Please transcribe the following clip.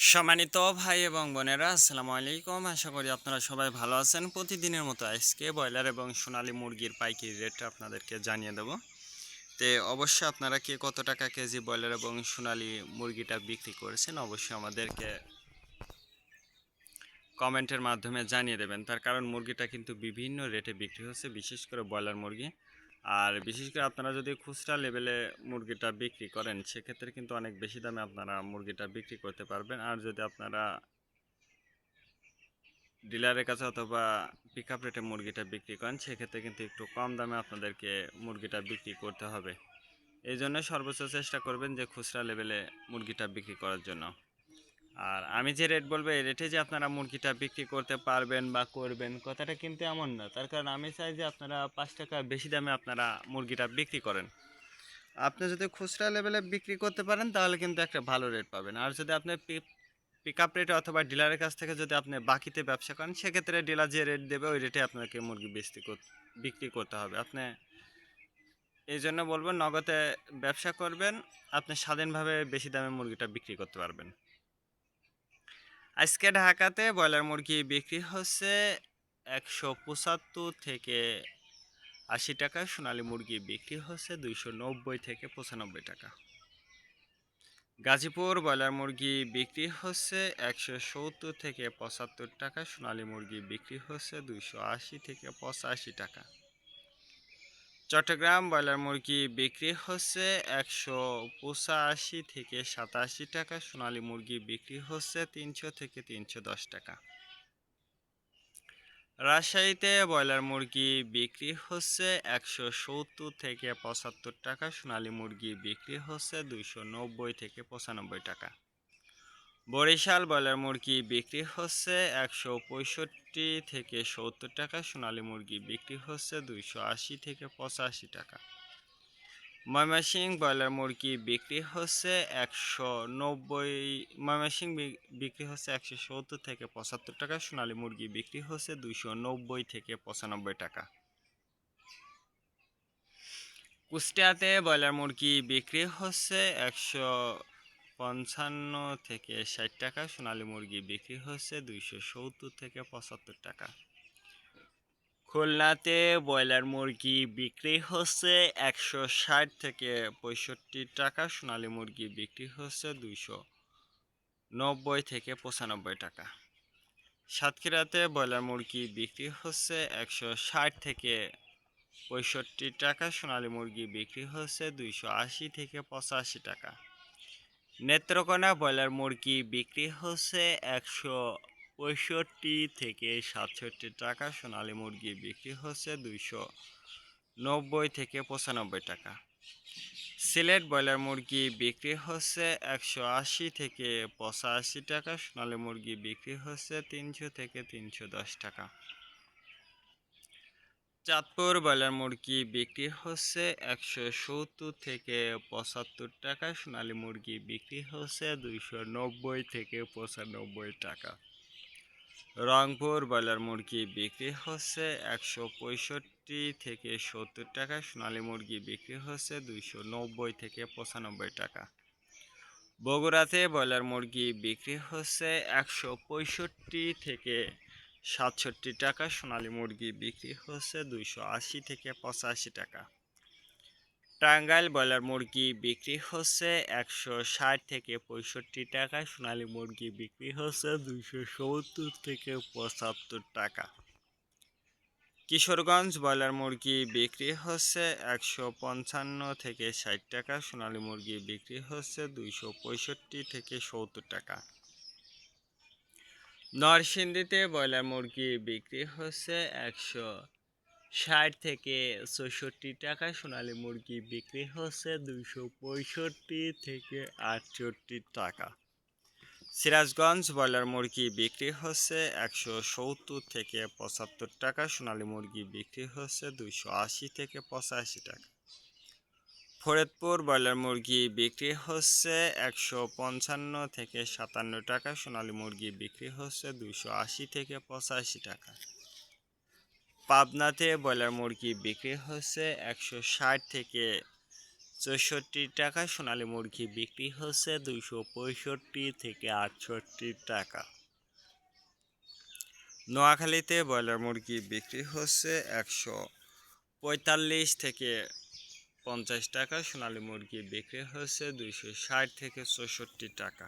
সম্মানিত ভাই এবং বোনেরা, আসসালামু আলাইকুম। আশা করি আপনারা সবাই ভালো আছেন। প্রতিদিনের মতো আজকে ব্রয়লার এবং সোনালী মুরগির পাইকারি রেট আপনাদেরকে জানিয়ে দেব। অবশ্যই আপনারা কে কত টাকা কেজি ব্রয়লার এবং সোনালী মুরগিটা বিক্রি করেছেন অবশ্যই আমাদেরকে কমেন্টের মাধ্যমে জানিয়ে দেবেন। তার কারণ মুরগিটা কিন্তু বিভিন্ন রেটে বিক্রি হচ্ছে, বিশেষ করে ব্রয়লার মুরগি। আর বিশেষ করে আপনারা যদি খুচরা লেভেলে মুরগিটা বিক্রি করেন সেক্ষেত্রে কিন্তু অনেক বেশি দামে আপনারা মুরগিটা বিক্রি করতে পারবেন। আর যদি আপনারা ডিলারের কাছে অথবা পিকআপ রেটে মুরগিটা বিক্রি করেন সেক্ষেত্রে কিন্তু একটু কম দামে আপনাদেরকে মুরগিটা বিক্রি করতে হবে। এই জন্য সর্বোচ্চ চেষ্টা করবেন যে খুচরা লেভেলে মুরগিটা বিক্রি করার জন্য। আর আমি যে রেট বলবো এই রেটে যে আপনারা মুরগিটা বিক্রি করতে পারবেন বা করবেন কথাটা কিন্তু এমন না। তার কারণ আমি চাই যে আপনারা 5 টাকা বেশি দামে আপনারা মুরগিটা বিক্রি করেন। আপনি যদি খুচরা লেভেলে বিক্রি করতে পারেন তাহলে কিন্তু একটা ভালো রেট পাবেন। আর যদি আপনি পিকআপ রেটে অথবা ডিলারের কাছ থেকে যদি আপনি বাকিতে ব্যবসা করেন সেক্ষেত্রে ডিলার যে রেট দেবে ওই রেটে আপনাকে মুরগি বিক্রি করতে হবে। আপনি এই জন্য বলবো নগদে ব্যবসা করবেন, আপনি স্বাধীনভাবে বেশি দামে মুরগিটা বিক্রি করতে পারবেন। আজকে ঢাকাতে ব্রয়লার মুরগি বিক্রি হচ্ছে 175 থেকে 80 টাকা, সোনালী মুরগি বিক্রি হচ্ছে 290 থেকে 95 টাকা। গাজীপুর ব্রয়লার মুরগি বিক্রি হচ্ছে 170 থেকে 75 টাকা, সোনালী মুরগি বিক্রি হচ্ছে 280 থেকে 85 টাকা। চট্টগ্রাম ব্রয়লার মুরগি বিক্রি হচ্ছে 185 থেকে 87 টাকা, সোনালী মুরগি বিক্রি হচ্ছে 300 থেকে 310 টাকা। রাজশাহীতে ব্রয়লার মুরগি বিক্রি হচ্ছে 170 থেকে 75 টাকা, সোনালী মুরগি বিক্রি হচ্ছে 290 থেকে 95 টাকা। বরিশাল ব্রয়লার মুরগি বিক্রি হচ্ছে 165 থেকে 70 টাকা, সোনালী মুরগি বিক্রি হচ্ছে 280 থেকে 85 টাকা। ময়মনসিংহ ব্রয়লার মুরগি বিক্রি হচ্ছে 190, ময়মনসিংহ বিক্রি হচ্ছে 170 থেকে 75 টাকা, সোনালী মুরগি বিক্রি হচ্ছে 290 থেকে 95 টাকা। কুষ্টিয়াতে ব্রয়লার মুরগি বিক্রি হচ্ছে 155 থেকে 60 টাকা, সোনালী মুরগি বিক্রি হচ্ছে 270 থেকে 75 টাকা। খুলনাতে ব্রয়লার মুরগি বিক্রি হচ্ছে 160 থেকে 65 টাকা, সোনালী মুরগি বিক্রি হচ্ছে 290 থেকে 95 টাকা। সাতক্ষীরাতে ব্রয়লার মুরগি বিক্রি হচ্ছে 160 থেকে 65 টাকা, সোনালী মুরগি বিক্রি হচ্ছে 280 থেকে 85 টাকা। নেত্রকোনা ব্রয়লার মুরগি বিক্রি হচ্ছে 165 থেকে 67 টাকা, সোনালী মুরগি বিক্রি হচ্ছে 290 থেকে 95 টাকা। সিলেট ব্রয়লার মুরগি বিক্রি হচ্ছে 180 থেকে 85 টাকা, সোনালী মুরগি বিক্রি হচ্ছে 300 থেকে 310 টাকা। চাঁদপুর ব্রয়লার মুরগি বিক্রি হচ্ছে 170 থেকে 75 টাকা, সোনালী মুরগি বিক্রি হচ্ছে 290 থেকে 95 টাকা। রংপুর ব্রয়লার মুরগি বিক্রি হচ্ছে 165 থেকে 70 টাকা, সোনালী মুরগি বিক্রি হচ্ছে 290 থেকে 95 টাকা। বগুড়াতে ব্রয়লার মুরগি বিক্রি হচ্ছে 165 থেকে 67 টাকা, সোনালী মুরগি বিক্রি হচ্ছে 280 থেকে 85 টাকা। টাঙ্গাইল ব্রয়লার মুরগি বিক্রি হচ্ছে 160 থেকে 65 টাকা, সোনালী মুরগি বিক্রি হচ্ছে 270 থেকে 75 টাকা। কিশোরগঞ্জ ব্রয়লার মুরগি বিক্রি হচ্ছে 155 থেকে 60 টাকা, সোনালী মুরগি বিক্রি হচ্ছে 265 থেকে 70 টাকা। নরসিংদীতে ব্রয়লার মুরগি বিক্রি হচ্ছে 160 থেকে 64 টাকা, সোনালী মুরগি বিক্রি হচ্ছে 265 থেকে 68 টাকা। সিরাজগঞ্জ ব্রয়লার মুরগি বিক্রি হচ্ছে 170 থেকে 75 টাকা, সোনালী মুরগি বিক্রি হচ্ছে 280 থেকে 85 টাকা। ফরিদপুর ব্রয়লার মুরগি বিক্রি হচ্ছে 155 থেকে 57 টাকা, সোনালী মুরগি বিক্রি হচ্ছে 280 থেকে 85 টাকা। পাবনাতে ব্রয়লার মুরগি বিক্রি হচ্ছে 160 থেকে 64 টাকা। সোনালী মুরগি বিক্রি হচ্ছে 265 থেকে 68 টাকা। নোয়াখালীতে ব্রয়লার মুরগি বিক্রি হচ্ছে 145 থেকে 50 টাকা। সোনালী মুরগি বিক্রি হচ্ছে 260 থেকে 64 টাকা।